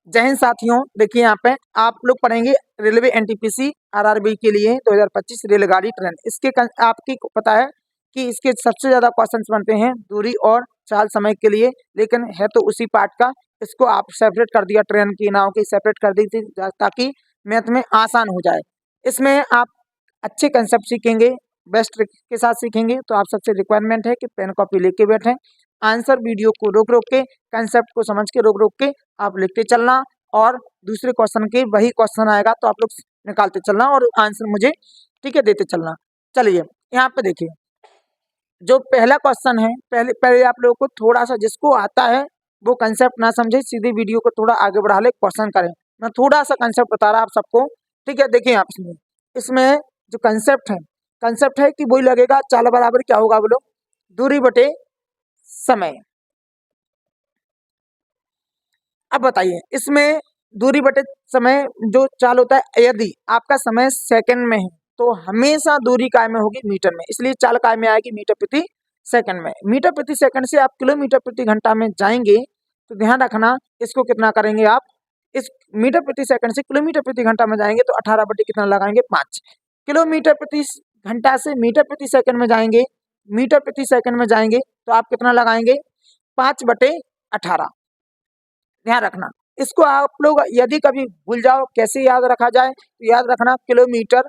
जय हिंद साथियों, देखिए यहाँ पे आप लोग पढ़ेंगे रेलवे एनटीपीसी आरआरबी के लिए 2025 रेलगाड़ी ट्रेन। आपकी पता है कि इसके सबसे ज़्यादा क्वेश्चंस बनते हैं दूरी और चाल समय के लिए, लेकिन है तो उसी पार्ट का। इसको आप सेपरेट कर दिया, ट्रेन की नाव की सेपरेट कर दी थी ताकि मैथ में आसान हो जाए। इसमें आप अच्छे कंसेप्ट सीखेंगे, बेस्ट ट्रिक के साथ सीखेंगे। तो आप सबसे रिक्वायरमेंट है कि पेन कॉपी लेके बैठें, आंसर वीडियो को रोक रोक के, कंसेप्ट को समझ के रोक रोक के आप लिखते चलना, और दूसरे क्वेश्चन के वही क्वेश्चन आएगा तो आप लोग निकालते चलना और आंसर मुझे ठीक है देते चलना। चलिए यहाँ पे देखिए, जो पहला क्वेश्चन है, पहले आप लोगों को थोड़ा सा जिसको आता है वो कंसेप्ट ना समझे, सीधे वीडियो को थोड़ा आगे बढ़ा ले, क्वेश्चन करें। मैं थोड़ा सा कंसेप्ट बता रहा आप सबको, ठीक है। देखिए आप इसमें जो कंसेप्ट है कि वही लगेगा, चाल बराबर क्या होगा बोलो, दूरी बटे समय। अब बताइए इसमें दूरी बटे समय जो चाल होता है, यदि आपका समय सेकंड में है तो हमेशा दूरी काय में होगी मीटर में, इसलिए चाल काय में आएगी मीटर प्रति सेकंड में। मीटर प्रति सेकंड से आप किलोमीटर प्रति घंटा में जाएंगे तो ध्यान रखना इसको कितना करेंगे आप, इस मीटर प्रति सेकंड से किलोमीटर प्रति घंटा में जाएंगे तो 18 बटे कितना लगाएंगे 5। किलोमीटर प्रति घंटा से मीटर प्रति सेकंड में जाएंगे, मीटर प्रति सेकंड में जाएंगे तो आप कितना लगाएंगे 5 बटे 18। ध्यान रखना इसको आप लोग यदि कभी भूल जाओ कैसे याद रखा जाए तो याद रखना किलोमीटर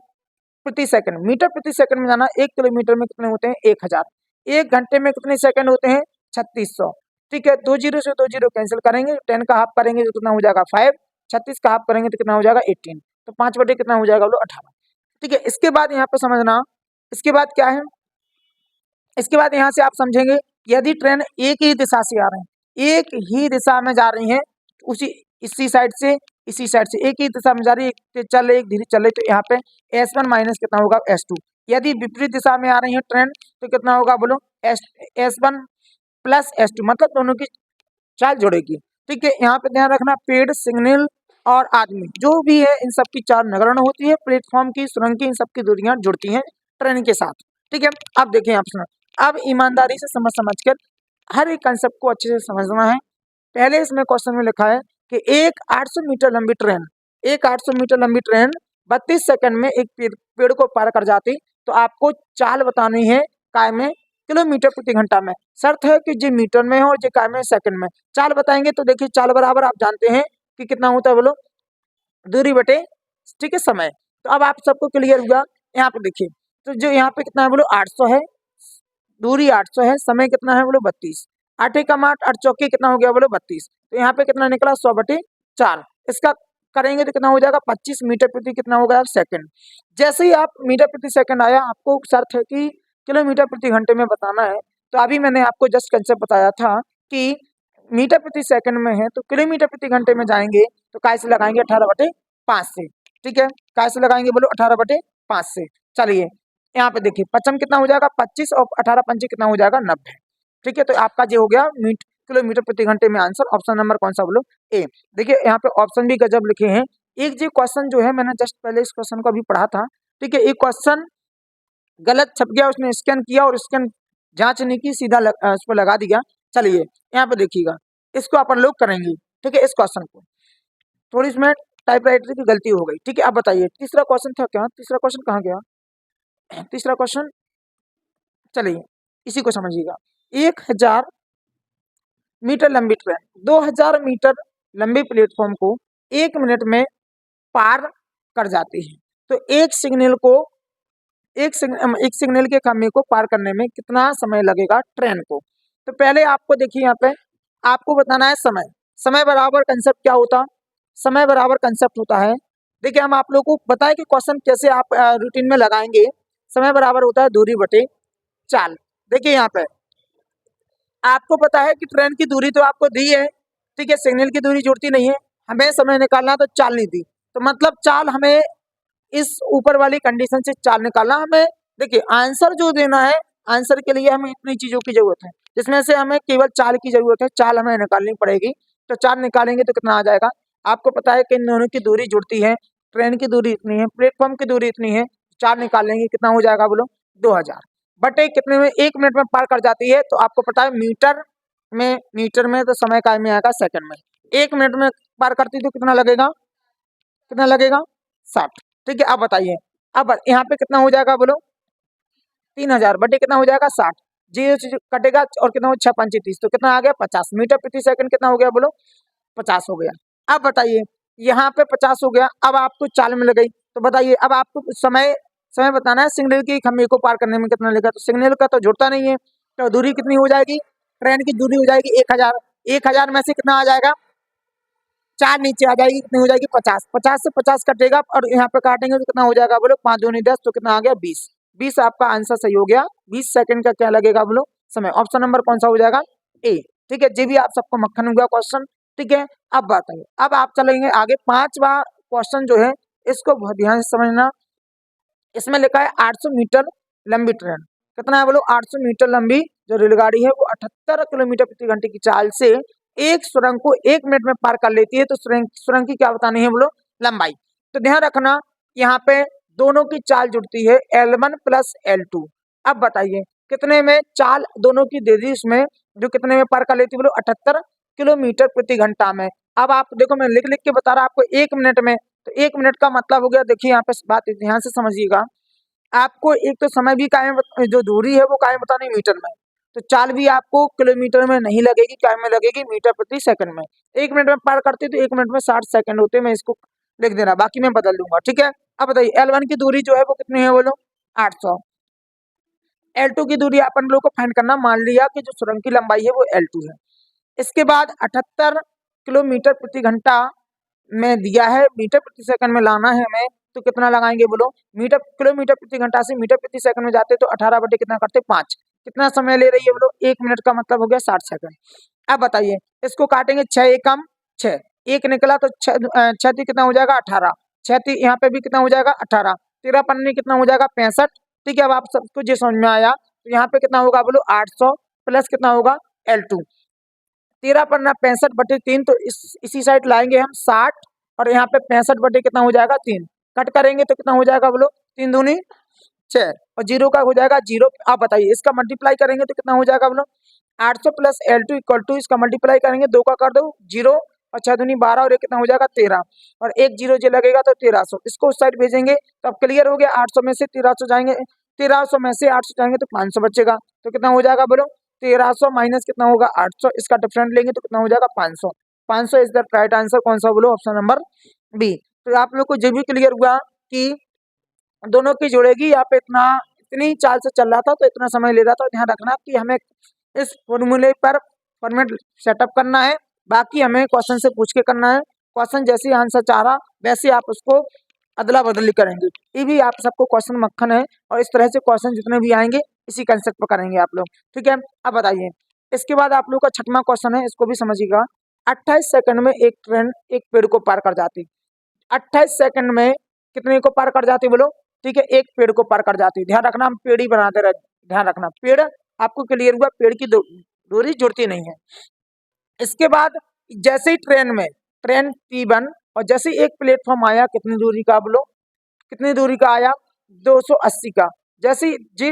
प्रति सेकंड, मीटर प्रति सेकंड में जाना। 1 किलोमीटर में कितने होते हैं 1000, 1 घंटे में कितने सेकंड होते हैं 3600, ठीक है। 2 जीरो से 2 जीरो कैंसिल करेंगे, 10 का हाफ करेंगे तो कितना हो जाएगा 5, 36 का हाफ करेंगे तो कितना हो जाएगा 18, तो 5 बटे कितना हो जाएगा बोलो 18, ठीक है। इसके बाद यहाँ पे समझना, इसके बाद क्या है, इसके बाद यहाँ से आप समझेंगे यदि ट्रेन एक ही दिशा से आ रहे हैं, एक ही दिशा में जा रही है, उसी इसी साइड से इसी साइड से एक ही दिशा में जा रही है, चल रही धीरे चल रही, तो यहाँ पे S1 माइनस कितना होगा S2। यदि विपरीत दिशा में आ रही है ट्रेन तो कितना होगा बोलो S1 प्लस S2, मतलब दोनों की चाल जुड़ेगी, ठीक है। यहाँ पे ध्यान रखना पेड़, सिग्नल और आदमी जो भी है इन सब की चाल नगण्य होती है, प्लेटफॉर्म की, सुरंग की, इन सब की दूरियां जुड़ती हैं ट्रेन के साथ, ठीक है। अब देखें आप सुना, अब ईमानदारी से समझ कर हर एक कंसेप्ट को अच्छे से समझना है। पहले इसमें क्वेश्चन में लिखा है कि एक 800 मीटर लंबी ट्रेन, एक 800 मीटर लंबी ट्रेन 32 सेकंड में एक पेड़ को पार कर जाती, तो आपको चाल बतानी है काय में, किलोमीटर प्रति घंटा में। शर्त है कि जी मीटर में हो और जी काय में सेकंड में। चाल बताएंगे तो देखिए चाल बराबर आप जानते हैं कि कितना होता है बोलो, दूरी बटे ठीक है समय। तो अब आप सबको क्लियर हुआ। यहाँ पे देखिए तो जो यहाँ पे कितना है बोलो 800 है, दूरी 800 है, समय कितना है बोलो 32, 8 एकम 8, 8 चौके कितना हो गया बोलो 32, तो यहाँ पे कितना निकला 100 बटे 4। इसका करेंगे तो कितना हो जाएगा 25 मीटर प्रति कितना होगा सेकंड। जैसे ही आप मीटर प्रति सेकंड आया, आपको शर्त है कि किलोमीटर प्रति घंटे में बताना है। तो अभी मैंने आपको जस्ट कंसेप्ट बताया था कि मीटर प्रति सेकंड में है तो किलोमीटर प्रति घंटे में जाएंगे तो कैसे लगाएंगे 18 बटे 5 से, ठीक है। कैसे लगाएंगे बोलो 18 बटे 5 से। चलिए यहाँ पे देखिए पचम कितना हो जाएगा 25 और 18 पंचे कितना हो जाएगा 90, ठीक है। तो आपका जो हो गया किलोमीटर प्रति घंटे में आंसर। ऑप्शन नंबर कौन सा बोलो ए। देखिए यहाँ पे ऑप्शन भी गजब लिखे हैं। एक जो क्वेश्चन जो है मैंने जस्ट पहले इस क्वेश्चन को अभी पढ़ा था, ठीक है। एक क्वेश्चन गलत छप गया, उसने स्कैन किया और स्कैन जांच नहीं की, सीधा उस पर लगा दिया। चलिए यहाँ पे देखिएगा, इसको अपन लोग करेंगे, ठीक है। इस क्वेश्चन को थोड़ी इसमें टाइपराइटर की गलती हो गई, ठीक है। अब बताइए तीसरा क्वेश्चन था क्या, तीसरा क्वेश्चन कहाँ गया, तीसरा क्वेश्चन चलिए इसी को समझिएगा। 1000 मीटर लंबी ट्रेन 2000 मीटर लंबे प्लेटफॉर्म को 1 मिनट में पार कर जाती है, तो एक सिग्नल के खंभे को पार करने में कितना समय लगेगा ट्रेन को। तो पहले आपको देखिए यहाँ पे आपको बताना है समय। समय बराबर कंसेप्ट क्या होता, समय बराबर कंसेप्ट होता है, देखिए हम आप लोगों को बताएं कि क्वेश्चन कैसे आप रूटीन में लगाएंगे। समय बराबर होता है दूरी बटे चाल। देखिए यहाँ पे आपको पता है कि ट्रेन की दूरी तो आपको दी है, ठीक है, सिग्नल की दूरी जुड़ती नहीं है, हमें समय निकालना तो चाल नहीं दी, तो मतलब चाल हमें इस ऊपर वाली कंडीशन से चाल निकालना हमें। देखिए आंसर जो देना है, आंसर के लिए हमें इतनी चीजों की जरूरत है जिसमें से हमें केवल चाल की जरूरत है, चाल हमें निकालनी पड़ेगी। तो चाल निकालेंगे तो कितना आ जाएगा, आपको पता है कि इन दोनों की दूरी जुड़ती है, ट्रेन की दूरी इतनी है, प्लेटफॉर्म की दूरी इतनी है, चाल निकाल लेंगे कितना हो जाएगा बोलो 2000 बटे कितने में 1 मिनट में पार कर जाती है। तो आपको पता है मीटर में तो समय काय में आएगा सेकंड में, 1 मिनट में पार करती तो कितना लगेगा, कितना लगेगा 60। ठीक है, अब बताइए, अब यहाँ पे कितना हो जाएगा बोलो, 3000 बटे कितना हो जाएगा 60, जीरो से कटेगा और कितना हो 6×5 = 30, तो कितना आ गया 50 मीटर प्रति सेकंड। कितना हो गया बोलो, 50 हो गया। अब बताइए यहाँ पे 50 हो गया, अब आपको चाल मिल गई, तो बताइए अब आपको समय समय बताना है सिग्नल की खंभे को पार करने में कितना लगेगा। तो सिग्नल का तो जुड़ता नहीं है, तो दूरी कितनी हो जाएगी, ट्रेन की दूरी हो जाएगी 1000। 1000 में से कितना आ जाएगा, 4 नीचे आ जाएगी, कितनी हो जाएगी 50। 50 से 50 कटेगा और यहाँ पे काटेंगे तो कितना हो जाएगा बोलो, 5 दूनी 10, तो कितना आ गया 20। 20 आपका आंसर सही हो गया। 20 सेकंड का क्या लगेगा बोलो, समय। ऑप्शन नंबर कौन सा हो जाएगा, ए। ठीक है, जी भी आप सबको मक्खन हुआ क्वेश्चन। ठीक है, अब बताइए, अब आप चलेंगे आगे। 5वां क्वेश्चन जो है इसको बहुत ध्यान से समझना। इसमें लिखा है 800 मीटर लंबी ट्रेन, कितना है बोलो, 800 मीटर लंबी जो रेलगाड़ी है वो 78 किलोमीटर प्रति घंटे की चाल से एक सुरंग को 1 मिनट में पार कर लेती है। तो सुरंग की क्या बतानी है बोलो, लंबाई। तो ध्यान रखना यहाँ पे दोनों की चाल जुड़ती है L1 + L2। अब बताइए कितने में चाल दोनों की दे दी, उसमें जो कितने में पार कर लेती है बोलो, 78 किलोमीटर प्रति घंटा में। अब आप देखो मैं लिख लिख के बता रहा आपको 1 मिनट में, तो 1 मिनट का मतलब हो गया, देखिए यहाँ पे बात ध्यान से समझिएगा, आपको एक तो समय भी कायम, जो दूरी है वो कायम बतानी मीटर में, तो चाल भी आपको किलोमीटर में नहीं लगेगी, क्या में लगेगी, मीटर प्रति सेकंड में। 1 मिनट में पार करती तो 1 मिनट में 60 सेकंड होते, मैं इसको लिख देना, बाकी मैं बदल दूंगा। ठीक है, अब बताइए L1 की दूरी जो है वो कितनी है बोलो, 800। L2 की दूरी अपन लोग को फाइंड करना, मान लिया कि जो सुरंग की लंबाई है वो L2 है। इसके बाद 78 किलोमीटर प्रति घंटा में दिया है, मीटर प्रति सेकंड में लाना है हमें, तो कितना लगाएंगे बोलो, मीटर किलोमीटर प्रति घंटा से मीटर प्रति सेकंड में जाते तो 18 बटे कितना करते 5। कितना समय ले रही है बोलो, 1 मिनट का मतलब हो गया 60 सेकंड। अब बताइए इसको काटेंगे, 6 एकम 6, 1 निकला तो 6 कितना हो जाएगा 18, 6 यहाँ पे भी कितना हो जाएगा 18, 13 पन्ने कितना हो जाएगा 65। ठीक है, अब आप सबको जो समझ में आया, तो यहाँ पे कितना होगा बोलो 800 प्लस कितना होगा L2, 13 पन्ना 65 बटे 3, तो इसी साइड लाएंगे हम 60, और यहाँ पे 65 बटे कितना हो जाएगा 3, कट करेंगे तो कितना हो जाएगा बोलो, 3 दूनी 6, और जीरो का हो जाएगा 0। आप बताइए इसका मल्टीप्लाई करेंगे तो कितना हो जाएगा बोलो, 800 + L2 = इसका मल्टीप्लाई करेंगे, 2 का कर दो 0, और 6 दूनी 12, और ये कितना हो जाएगा 13, और एक 0 जो लगेगा तो 1300, इसको उस साइड भेजेंगे तो अब क्लियर हो गया। 800 में से 1300 जाएंगे, 1300 में से 800 जाएंगे तो 500 बचेगा, तो कितना हो जाएगा बोलो, 1300 माइनस कितना होगा 800, इसका डिफरेंट लेंगे तो कितना हो जाएगा 500। 500 इज द राइट आंसर, कौन सा बोलो, ऑप्शन नंबर बी। तो आप लोग को जो भी क्लियर हुआ कि दोनों की जुड़ेगी, यहाँ पे इतनी चाल से चल रहा था तो इतना समय ले रहा था। ध्यान रखना कि हमें इस फॉर्मूले पर फॉर्मेट सेटअप करना है, बाकी हमें क्वेश्चन से पूछ के करना है। क्वेश्चन जैसे ही आंसर चाह रहा वैसे आप उसको अदला बदली करेंगे। ये भी आप सबको क्वेश्चन मक्खन है, और इस तरह से क्वेश्चन जितने भी आएंगे इसी कंसेप्ट पर करेंगे आप लोग। ठीक है, अब बताइए इसके बाद आप लोग का 6वां क्वेश्चन है, इसको भी समझिएगा। 28 सेकंड में एक ट्रेन एक पेड़ को पार कर जाती। 28 सेकंड में कितने को पार कर जाती बोलो, ठीक है, एक पेड़ को पार कर जाती। ध्यान रखना हम पेड़ ही बनाते रहे, ध्यान रखना पेड़ आपको क्लियर हुआ, पेड़ की दूरी जुड़ती नहीं है। इसके बाद जैसे ही ट्रेन T1 और जैसे ही एक प्लेटफॉर्म आया, कितनी दूरी का बोलो, कितनी दूरी का आया 280 का। जैसे ही जी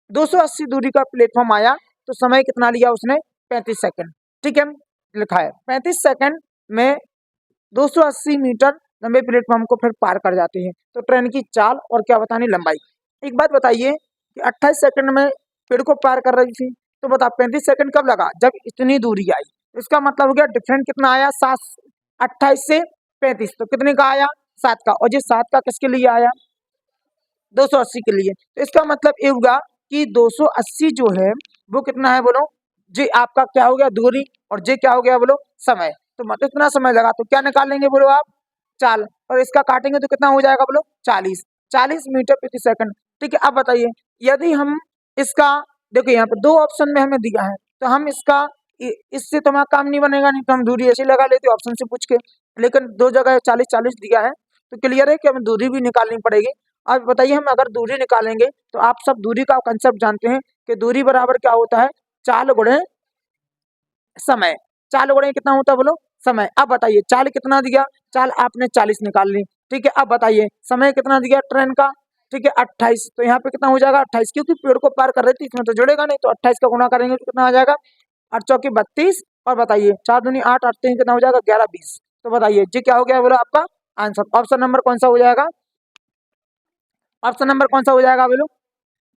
280 दूरी का प्लेटफॉर्म आया तो समय कितना लिया उसने 35 सेकंड। ठीक है, लिखा है 35 सेकंड में 280 मीटर लंबे प्लेटफॉर्म को फिर पार कर जाते हैं। तो ट्रेन की चाल और क्या बतानी, लंबाई। एक बात बताइए कि 28 सेकंड में पेड़ को पार कर रही थी, तो बता 35 सेकंड कब लगा, जब इतनी दूरी आई। इसका मतलब हो गया डिफरेंट कितना आया 7, 28 से 35, तो कितने का आया 7 का, और ये 7 का किसके लिए आया 280 के लिए। तो इसका मतलब ये होगा कि 280 जो है वो कितना है बोलो, जी आपका क्या हो गया दूरी, और जे क्या हो गया बोलो समय। तो मतलब इतना समय लगा, तो क्या निकालेंगे बोलो आप, चाल, और इसका काटेंगे तो कितना हो जाएगा बोलो 40 मीटर प्रति सेकंड। ठीक है, अब बताइए यदि हम इसका, देखो यहाँ पे 2 ऑप्शन में हमें दिया है, तो हम इसका इससे तो हमारा काम नहीं बनेगा, नहीं तो हम दूरी ऐसे लगा लेते ऑप्शन से पूछ के, लेकिन 2 जगह 40 दिया है, तो क्लियर है कि हमें दूरी भी निकालनी पड़ेगी। अब बताइए हम अगर दूरी निकालेंगे तो आप सब दूरी का कंसेप्ट जानते हैं कि दूरी बराबर क्या होता है, चाल गुणे समय। चाल गुणे कितना होता है बोलो समय। अब बताइए चाल कितना दिया, चाल आपने 40 निकाल ली। ठीक है, अब बताइए समय कितना दिया ट्रेन का, ठीक है 28, तो यहाँ पे कितना हो जाएगा 28, क्योंकि पेड़ को पार कर रही थी इसमें तो जुड़ेगा नहीं, तो 28 का गुणा करेंगे तो कितना आ जाएगा 8 चौके 32, और बताइए 4 दूनी 8, 8 3 कितना हो जाएगा 11 20, तो बताइए जी क्या हो गया बोलो आपका आंसर। ऑप्शन नंबर कौन सा हो जाएगा, ऑप्शन नंबर कौन सा हो जाएगा बोलो।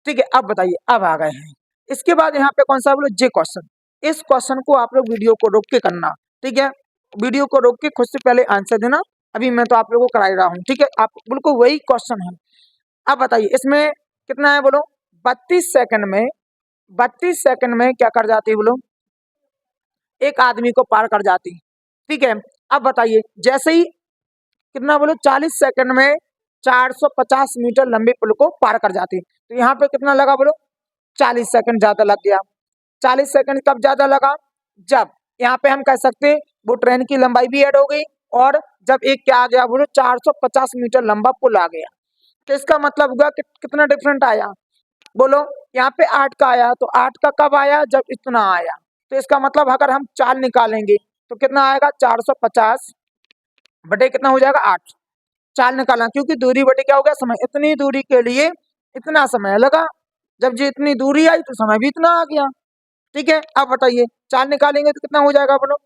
ठीक है, अब बताइए, अब आ गए हैं इसके बाद यहाँ पे कौन सा बोलो जे क्वेश्चन। इस क्वेश्चन को आप लोग वीडियो को रोक के करना, ठीक है, वीडियो को रोक के खुद से पहले आंसर देना। अभी मैं तो आप लोगों को करा ही रहा हूँ, ठीक है, आप बिल्कुल वही क्वेश्चन है। अब बताइए इसमें कितना है बोलो, 32 सेकंड में, 32 सेकंड में क्या कर जाती है बोलो, एक आदमी को पार कर जाती, ठीक है। अब बताइए जैसे ही कितना बोलो 40 सेकंड में 450 मीटर लंबे पुल को पार कर जाती, तो यहाँ पे कितना लगा बोलो, 40 सेकंड ज्यादा लग गया। 40 सेकंड कब ज्यादा लगा, जब यहाँ पे हम कह सकते हैं वो ट्रेन की लंबाई भी ऐड हो गई, और जब एक क्या आ गया बोलो 450 मीटर लंबा पुल आ गया। तो इसका मतलब हुआ कि कितना डिफरेंट आया बोलो, यहाँ पे 8 का आया, तो 8 का कब आया, जब इतना आया। तो इसका मतलब अगर हम चाल निकालेंगे तो कितना आएगा, 450 बटे कितना हो जाएगा 8। चाल निकालना, क्योंकि दूरी बटे क्या हो गया समय, इतनी दूरी के लिए इतना समय लगा, जब जी इतनी दूरी आई तो समय भी इतना आ गया, ठीक है। अब बताइए चाल निकालेंगे तो कितना हो जाएगा बोलो,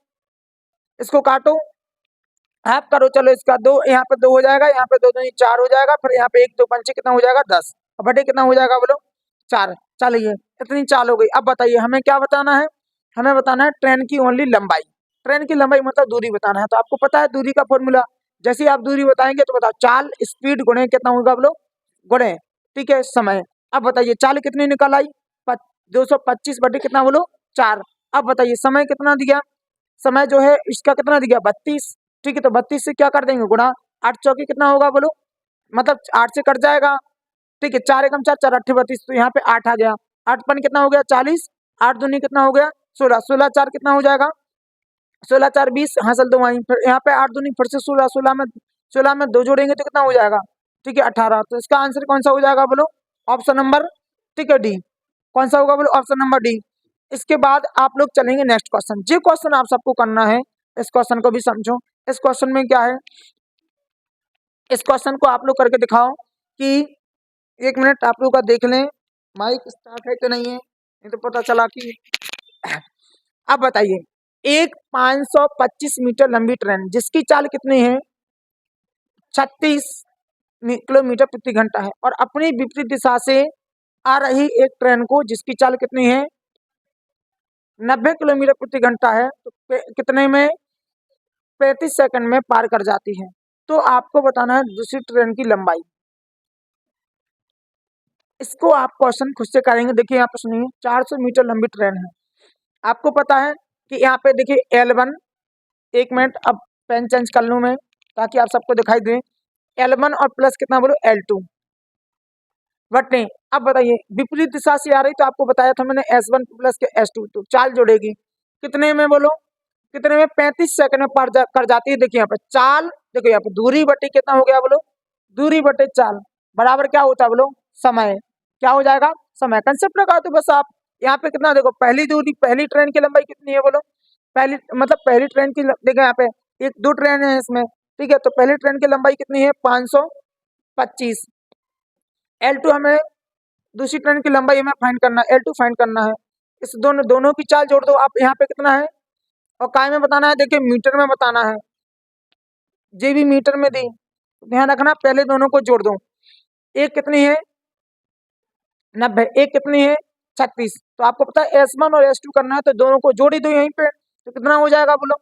इसको काटो, हाफ करो, चलो इसका 2, यहाँ पे 2 हो जाएगा, यहाँ पे 2 2 4 हो जाएगा, फिर यहाँ पे 1 2 पंचे कितना हो जाएगा 10, और बटे कितना हो जाएगा बोलो 4। चलिए इतनी चाल हो गई। अब बताइए हमें क्या बताना है, हमें बताना है ट्रेन की ओनली लंबाई। ट्रेन की लंबाई मतलब दूरी बताना है, तो आपको पता है दूरी का फॉर्मूला, जैसे ही आप दूरी बताएंगे तो बताओ चाल स्पीड गुणे कितना होगा बोलो, गुणे, ठीक है, समय। अब बताइए चाल कितनी निकल आई, 225 बटे कितना बोलो 4। अब बताइए समय कितना दिया, समय जो है इसका कितना दिया 32, ठीक है, तो 32 से क्या कर देंगे गुणा, 8 चौके कितना होगा बोलो, मतलब 8 से कट जाएगा, ठीक है, 4 एकम 4 4 8 32, तो यहाँ पे 8 आ गया, 8 पन कितना हो गया 40, 8 दूनी कितना हो गया 16, 16 4 कितना हो जाएगा, 16 4 20, हासिल 2 आई, फिर यहाँ पे 8 दूनी फिर से 16, 16 में 2 जोड़ेंगे तो कितना हो जाएगा, ठीक है 18। तो इसका आंसर कौन सा हो जाएगा बोलो, ऑप्शन नंबर, ठीक है डी। कौन सा होगा बोलो, ऑप्शन नंबर डी। इसके बाद आप लोग चलेंगे नेक्स्ट क्वेश्चन, जो क्वेश्चन आप सबको करना है, इस क्वेश्चन को भी समझो। इस क्वेश्चन में क्या है, इस क्वेश्चन को आप लोग करके दिखाओ कि 1 मिनट आप लोग का देख लें माइक स्टार्ट है कि नहीं है, नहीं तो पता चला कि अब बताइए एक 525 मीटर लंबी ट्रेन जिसकी चाल कितनी है 36 किलोमीटर प्रति घंटा है, और अपनी विपरीत दिशा से आ रही एक ट्रेन को जिसकी चाल कितनी है 90 किलोमीटर प्रति घंटा है, तो कितने में 35 सेकंड में पार कर जाती है। तो आपको बताना है दूसरी ट्रेन की लंबाई। इसको आप क्वेश्चन खुद से करेंगे। देखिए यहाँ पे सुनिए, 400 मीटर लंबी ट्रेन है, आपको पता है कि यहाँ पे देखिए L1, 1 मिनट अब पेन चेंज कर लूँ मैं ताकि आप सबको दिखाई दे, L1 और प्लस कितना बोलो L2 बटे, अब बताइए विपरीत दिशा से आ रही, तो आपको बताया था मैंने S1 प्लस के S2, तो चाल जोड़ेगी कितने में बोलो, कितने में 35 सेकंड में पार कर जाती है। देखिए यहाँ पे चाल, देखो यहाँ पे दूरी बटे कितना हो गया बोलो, दूरी बटे चाल बराबर क्या होता है बोलो समय, क्या हो जाएगा समय। कंसेप्ट लगा दो बस आप, यहाँ पे कितना देखो पहली दूरी, पहली ट्रेन की लंबाई कितनी है बोलो, पहली मतलब पहली ट्रेन की देखो यहाँ पे 1 2 ट्रेन है इसमें, ठीक है, तो पहली ट्रेन की लंबाई कितनी है 525, L2 हमें दूसरी ट्रेन की लंबाई हमें फाइंड करना है, L2 फाइंड करना है। इस दोनों की चाल जोड़ दो आप, यहाँ पे कितना है और काय में बताना है, देखिए मीटर में बताना है, जे भी मीटर में दी, ध्यान रखना पहले दोनों को जोड़ दो, एक कितनी है 90, एक कितनी है 36, तो आपको पता है S1 और S2 करना है, तो दोनों को जोड़ ही दो यहीं पे, तो कितना हो जाएगा बोलो।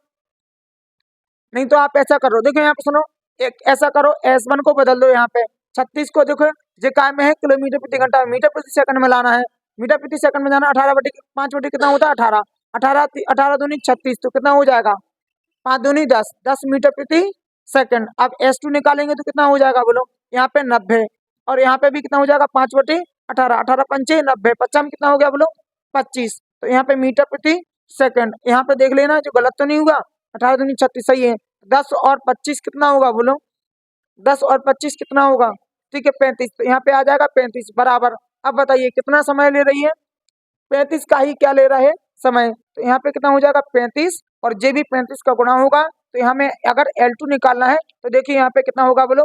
नहीं तो आप ऐसा करो, देखो यहाँ पे सुनो, एक ऐसा करो S1 को बदल दो, यहाँ पे 36 को देखो जो काय में है किलोमीटर प्रति घंटा, मीटर प्रति सेकंड में लाना है, मीटर प्रति सेकंड में जाना, 18 बटे 5 बटे कितना होता है 18, 18 18 दूनी 36, तो कितना हो जाएगा 5 दूनी 10, 10 मीटर प्रति सेकंड। अब S2 निकालेंगे तो कितना हो जाएगा बोलो, यहाँ पे 90, और यहाँ पे भी कितना हो जाएगा 5 बटे 18, 18 पंचे 90, 50 में कितना हो गया बोलो 25, तो यहाँ पे मीटर प्रति सेकंड। यहाँ पे देख लेना जो गलत तो नहीं होगा, 18 दूनी 36 सही है। 10 और 25 कितना होगा बोलो, 10 और 25 कितना होगा, ठीक है 35, तो यहाँ पे आ जाएगा 35 बराबर। अब बताइए कितना समय ले रही है, 35 का ही क्या ले रहा है समय, तो यहाँ पे कितना हो जाएगा 35, और जे भी 35 का गुणा होगा, तो यहाँ में अगर L2 निकालना है तो देखिए यहाँ पे कितना होगा बोलो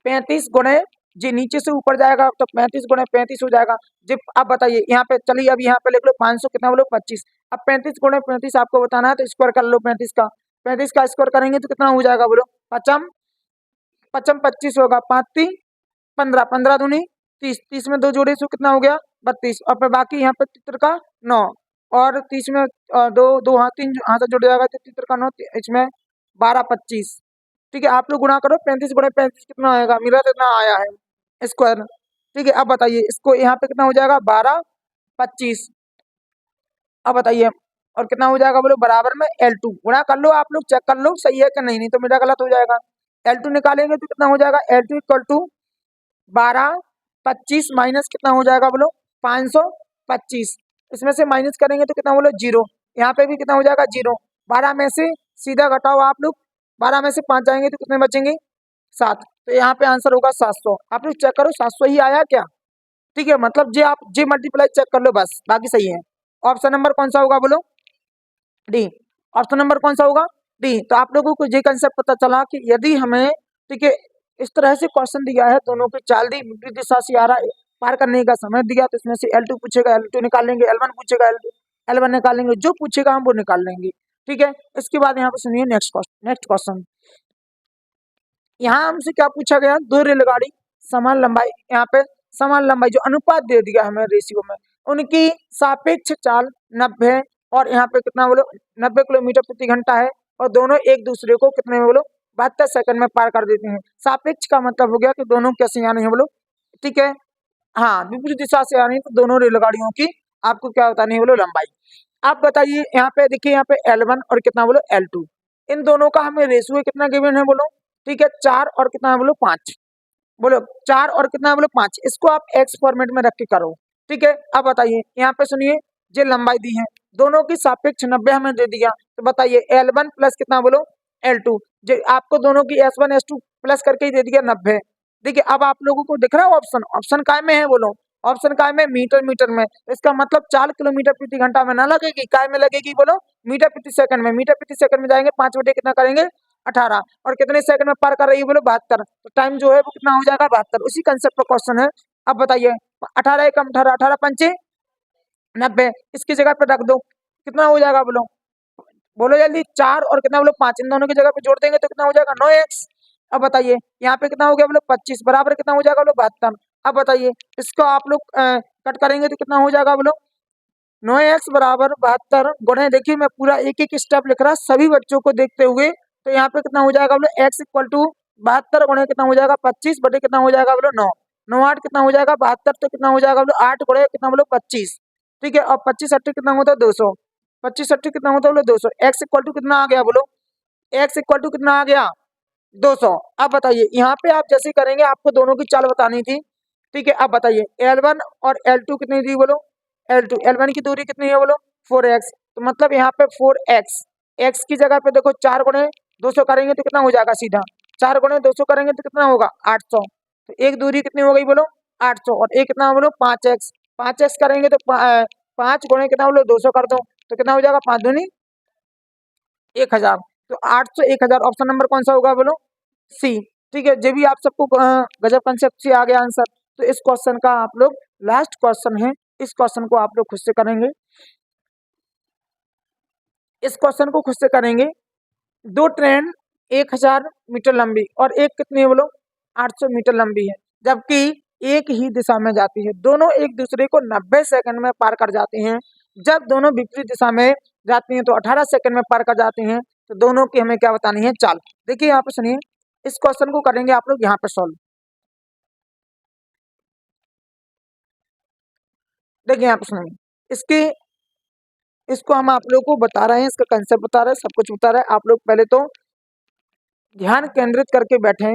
35 गुणे जी, नीचे से ऊपर जाएगा तो 35 गुणे 35 हो जाएगा जी। अब बताइए यहाँ पे, चलिए अब यहाँ पे लिख लो 500 कितना बोलो 25, अब 35 गुणे 35 आपको बताना है, तो स्क्वायर कर लो 35 का, 35 का स्क्वायर करेंगे तो कितना हो जाएगा बोलो, पचम पचम 25 होगा, 5 15, 15 दूनी 30, 30 में 2 जोड़े सो कितना हो गया 32, और फिर बाकी यहाँ पे तितर का 9, और 30 में दो दो हाँ 3 हाथ से जुड़ जाएगा तो तितर का 9, इसमें 12 25। ठीक है, आप लोग गुणा करो, 35 गुणे 35 कितना आएगा, मेरा तो इतना आया है स्क्वायर। ठीक है, अब बताइए इसको यहाँ पे कितना हो जाएगा 12 25। अब बताइए और कितना हो जाएगा बोलो, बराबर में L2 गुणा कर लो, आप लोग चेक कर लो सही है कि नहीं, नहीं तो मेरा गलत हो जाएगा। L2 निकालेंगे तो कितना हो जाएगा, L2 इक्वल टू 12 25 माइनस कितना हो जाएगा बोलो 525, इसमें से माइनस करेंगे तो कितना बोलो 0, यहाँ पे भी कितना हो जाएगा 0, 12 में से सीधा घटाओ आप लोग, 12 में से 5 जाएंगे तो कितने बचेंगे 7, तो यहाँ पे आंसर होगा 700। आप लोग चेक करो 700 ही आया क्या। ठीक है, मतलब जे आप जे मल्टीप्लाई चेक कर लो बस, बाकी सही है। ऑप्शन नंबर कौन सा होगा बोलो, डी। ऑप्शन नंबर कौन सा होगा, डी। तो आप लोगों को ये कंसेप्ट पता चला कि यदि हमें, ठीक है, इस तरह से क्वेश्चन दिया है, दोनों की चाल दी, विपरीत दिशा से आ रहा है, पार करने का समय दिया, तो इसमें से L2 पूछेगा, L2 निकाल लेंगे, L1 पूछेगा, L1 निकाल लेंगे, जो पूछेगा हम वो निकाल लेंगे। ठीक है, इसके बाद यहाँ पे सुनिए नेक्स्ट क्वेश्चन। यहाँ हमसे क्या पूछा गया, दो रेलगाड़ी समान लंबाई, यहाँ पे समान लंबाई जो अनुपात दे दिया हमें रेशियो में, उनकी सापेक्ष चाल 90 और यहाँ पे कितना बोलो 90 किलोमीटर प्रति घंटा है, और दोनों एक दूसरे को कितने में बोलो 72 सेकंड में पार कर देते हैं। सापेक्ष का मतलब हो गया कि दोनों कैसे आने हैं बोलो, ठीक है, हाँ विपरीत दिशा से आने, तो दोनों रेलगाड़ियों की आपको क्या बतानी है बोलो लंबाई। आप बताइए यहाँ पे देखिए, यहाँ पे L1 और कितना बोलो L2, इन दोनों का हमें रेशियो कितना गिवन है बोलो, ठीक है 4 और कितना है बोलो 5, बोलो 4 और कितना है बोलो 5, इसको आप एक्स फॉर्मेट में रख के करो। ठीक है, अब बताइए यहाँ पे सुनिए, ये लंबाई दी है, दोनों की सापेक्ष 90 हमें दे दिया, तो बताइए L1 प्लस कितना बोलो L2, जो आपको दोनों की S1 S2 प्लस करके ही दे दिया 90। देखिए अब आप लोगों को दिख रहा है ऑप्शन, ऑप्शन काय में है बोलो, ऑप्शन काय में मीटर में, इसका मतलब 4 किलोमीटर प्रति घंटा में ना लगेगी, काय में लगेगी बोलो मीटर प्रति सेकंड में, मीटर प्रति सेकंड में जाएंगे 5 बटे कितना करेंगे 18, और कितने सेकंड में पार कर रही है बोलो 72, तो टाइम जो है वो कितना हो जाएगा 72, उसी कंसेप्ट का क्वेश्चन है। अब बताइए 18 एकम 18, 18 पंचे 90, इसकी जगह पे रख दो, कितना हो जाएगा बोलो, बोलो जल्दी, 4 और कितना बोलो 5, इन दोनों की जगह पे जोड़ देंगे तो कितना हो जाएगा 9x। अब बताइए यहाँ पे कितना हो गया बोलो 25 बराबर कितना हो जाएगा बोलो 72। अब बताइए इसको आप लोग कट करेंगे तो कितना हो जाएगा बोलो 9x बराबर 72 गुणे, देखिए मैं पूरा एक एक स्टेप लिख रहा सभी बच्चों को देखते हुए, तो यहाँ पे कितना हो जाएगा बोलो x इक्वल टू 72 गुणे कितना हो जाएगा 25 बटे कितना हो जाएगा बोलो 9, 9 8 कितना हो जाएगा 72, तो कितना हो जाएगा बोलो 8 गुणे कितना बोलो 25। ठीक है, और 25 8 कितना होता है 200, 25 8 कितना होता है बोलो 200, x इक्वल टू कितना आ गया बोलो, x इक्वल टू कितना आ गया 200। अब बताइए यहाँ पे आप जैसे करेंगे, आपको दोनों की चाल बतानी थी। ठीक है, अब बताइए L1 और L2 कितनी दी बोलो, L2 L1 की दूरी कितनी है बोलो 4x, तो मतलब यहाँ पे 4x, x की जगह पे देखो 4 गुणे 200 करेंगे तो कितना हो जाएगा, सीधा 4 गुणे 200 करेंगे तो कितना होगा 800, तो एक दूरी कितनी हो गई बोलो 800, और एक कितना बोलो 5x, 5x करेंगे तो 5 गुणे कितना बोलो 200 कर दो, तो कितना हो जाएगा 5 दूनी 1000, तो 800 1000, ऑप्शन नंबर कौन सा होगा बोलो सी। ठीक है, जो भी आप सबको गजब कंसेप्ट से आ गया आंसर, तो इस क्वेश्चन का आप लोग लास्ट क्वेश्चन है, इस क्वेश्चन को आप लोग खुद से करेंगे, इस क्वेश्चन को खुद से करेंगे। दो ट्रेन 1000 मीटर लंबी और एक कितनी है बोलो 800 मीटर लंबी है, जबकि एक ही दिशा में जाती है, दोनों एक दूसरे को 90 सेकंड में पार कर जाते हैं। जब दोनों विपरीत दिशा में जाती हैं तो 18 सेकंड में पार कर जाते हैं, तो दोनों की हमें क्या बतानी है चाल। देखिए यहाँ पे सुनिए, इस क्वेश्चन को करेंगे आप लोग यहाँ पे सॉल्व। देखिए यहाँ पे सुनिए, इसको हम आप लोग को बता रहे हैं, इसका कंसेप्ट बता रहे हैं, सब कुछ बता रहे हैं। आप लोग पहले तो ध्यान केंद्रित करके बैठे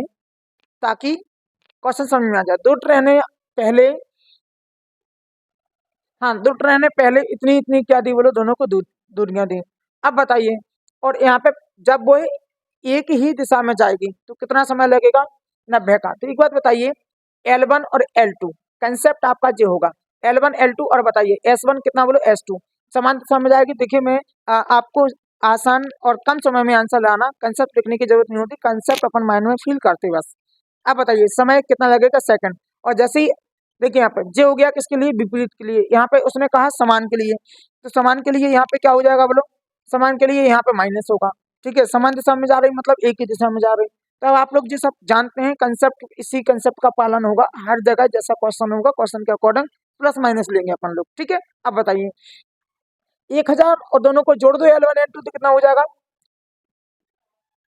ताकि क्वेश्चन समझ में आ जाए। दो ट्रेनें पहले, हाँ दो ट्रेनें पहले इतनी इतनी क्या दी बोलो, दोनों को दूरियां दी। अब बताइए, और यहाँ पे जब वो एक ही दिशा में जाएगी तो कितना समय लगेगा 90 का। तो एक बात बताइए, L1 और L2 कंसेप्ट आपका जो होगा L1 L2, और बताइए S1 कितना बोलो S2, समान दिशा में जाएगी। देखिए मैं आपको आसान और कम समय में आंसर लाना, कंसेप्ट लिखने की जरूरत नहीं होती, कंसेप्ट अपन माइंड में फील करते बस। अब बताइए समय कितना लगेगा सेकंड, और जैसे ही देखिए यहाँ पे जे हो गया किसके लिए, विपरीत के लिए, यहाँ पे उसने कहा समान के लिए, तो समान के लिए यहाँ पे क्या हो जाएगा बोलो, समान के लिए यहाँ पे माइनस होगा, ठीक है, समान दिशा में जा रही मतलब एक ही दिशा में जा रही। तो अब आप लोग जो सब जानते हैं कंसेप्ट, इसी कंसेप्ट का पालन होगा हर जगह, जैसा क्वेश्चन होगा क्वेश्चन के अकॉर्डिंग प्लस माइनस लेंगे अपन लोग। ठीक है, अब बताइए 1000 और दोनों को जोड़ दो L1 L2 तो कितना हो जाएगा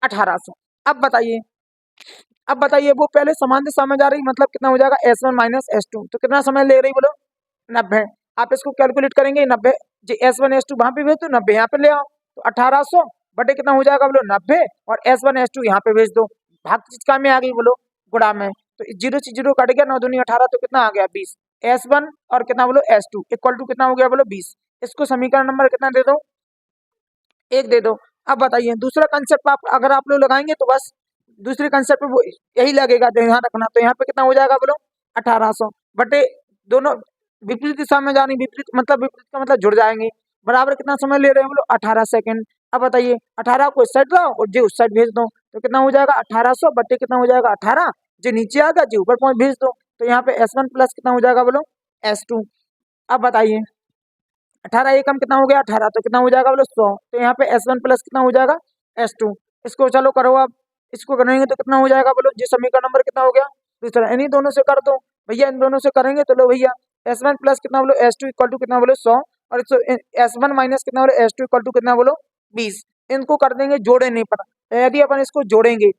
1800। अब बताइए वो पहले समान दिशा में जा रही मतलब कितना हो जाएगा S1 माइनस S2, तो कितना समय ले रही बोलो 90। आप इसको कैलकुलेट करेंगे 90 जी, S1 S2 वहां पे भेज दो, 90 यहाँ पे ले आओ, तो 1800 बटे कितना हो जाएगा बोलो 90, और S1 S2 यहाँ पे भेज दो। भाग किस काम में आ गई बोलो गुणा में, तो 0 से 0 कट गया, 9 दूनी 18, तो कितना आ गया 20। S1 और कितना बोलो S2 इक्वल टू कितना हो गया बोलो 20। इसको समीकरण नंबर कितना दे दो, 1 दे दो। अब बताइए दूसरा कंसेप्ट आप अगर आप लोग लगाएंगे तो बस दूसरे कंसेप्ट पे यही लगेगा, ध्यान रखना। तो यहाँ पे कितना हो जाएगा बोलो 1800 बटे दोनों विपरीत दिशा में जानी, विपरीत का मतलब जुड़ जाएंगे, बराबर कितना समय ले रहे हैं बोलो 18 सेकंड। अब बताइए 18 को इस साइड लाओ और जो उस साइड भेज दो, तो कितना हो जाएगा 1800 बटे कितना हो जाएगा 18, जो नीचे आ गया जो ऊपर पहुंच भेज दो, तो यहाँ पे S1 प्लस कितना हो जाएगा बोलो S2। अब बताइए 18 एकम कितना हो गया 18, तो कितना हो जाएगा बोलो 100, तो यहाँ पे S1 प्लस कितना हो जाएगा S2। इसको चलो करो, आप इसको करेंगे तो कितना हो जाएगा बोलो, जी समीकरण नंबर कितना हो गया दूसरा, इन्हीं दोनों से कर दो भैया, इन दोनों से करेंगे तो लो भैया S1 प्लस कितना बोलो S2 इक्वल टू कितना बोलो 100, और S1 माइनस कितना बोलो S2 इक्वल टू कितना बोलो 20। इनको कर देंगे, जोड़े नहीं पड़ा, यदि अपन इसको जोड़ेंगे,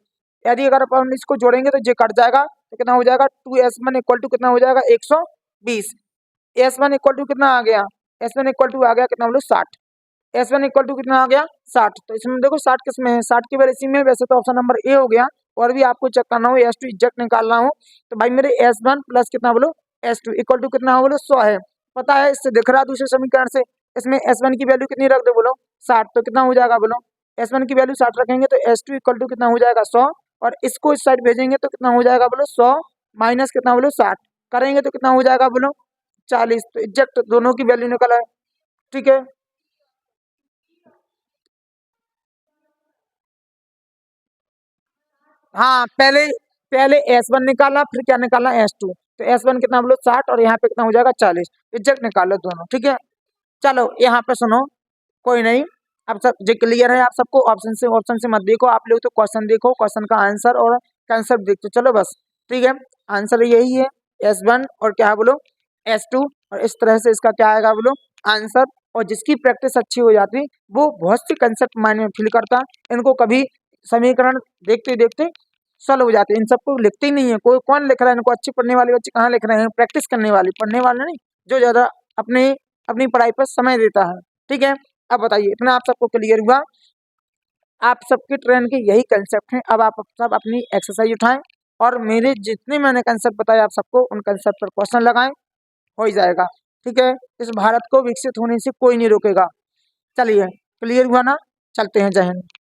यदि अगर अपन इसको जोड़ेंगे तो ये कट जाएगा, तो कितना हो जाएगा 2S1 इक्वल टू कितना हो जाएगा 120। S1 इक्वल टू कितना आ गया, S1 इक्वल टू आ गया कितना बोलो 60। S1 इक्वल टू कितना आ गया 60, तो इसमें देखो 60 किसमें है, 60 की वैल्यू इसी में, वैसे तो ऑप्शन नंबर ए हो गया, और भी आपको चेक करना हो S2 एग्जैक्ट निकालना हो तो भाई मेरे S1 प्लस कितना बोलो S2 इक्वल टू कितना हो बोलो 100 है, पता है इससे दिख रहा दूसरे समीकरण से। इसमें S1 की वैल्यू कितनी रख दो बोलो 60, तो कितना हो जाएगा बोलो S1 की वैल्यू 60 रखेंगे तो S2 इक्वल टू कितना हो जाएगा 100, और इसको इस साइड भेजेंगे तो कितना हो जाएगा बोलो 100 माइनस कितना बोलो 60 करेंगे तो कितना हो जाएगा बोलो 40। तो एग्जैक्ट दोनों की वैल्यू निकल आए। ठीक है, हाँ पहले पहले S1 निकाला, फिर क्या निकाला S2, तो S1 कितना बोलो 60 और यहाँ पे कितना हो जाएगा 40, एग्जैक्ट निकालो दोनों। ठीक है, चलो यहाँ पे सुनो, कोई नहीं, अब सब जो क्लियर है आप सबको, ऑप्शन से मत देखो आप लोग, तो क्वेश्चन देखो, क्वेश्चन का आंसर और कंसेप्ट देखते चलो बस। ठीक है, आंसर यही है S1 और क्या है बोलो S2, और इस तरह से इसका क्या आएगा बोलो आंसर। और जिसकी प्रैक्टिस अच्छी हो जाती वो बहुत सी कंसेप्ट माइंड में फील करता, इनको कभी समीकरण देखते देखते सॉल्व हो जाते, इन सबको लिखते ही नहीं है कोई, कौन लिख रहा है इनको, अच्छी पढ़ने वाले बच्चे कहाँ लिख रहे हैं, प्रैक्टिस करने वाले, पढ़ने वाले नहीं, जो ज्यादा अपने अपनी पढ़ाई पर समय देता है। ठीक है, अब बताइए इतना आप सबको क्लियर हुआ, आप सबके ट्रेन के यही कंसेप्ट हैं, अब आप सब अपनी एक्सरसाइज उठाएं और मेरे जितने मैंने कंसेप्ट बताए आप सबको उन कंसेप्ट पर क्वेश्चन लगाएं, हो ही जाएगा। ठीक है, इस भारत को विकसित होने से कोई नहीं रोकेगा। चलिए क्लियर हुआ ना, चलते हैं, जय हिंद।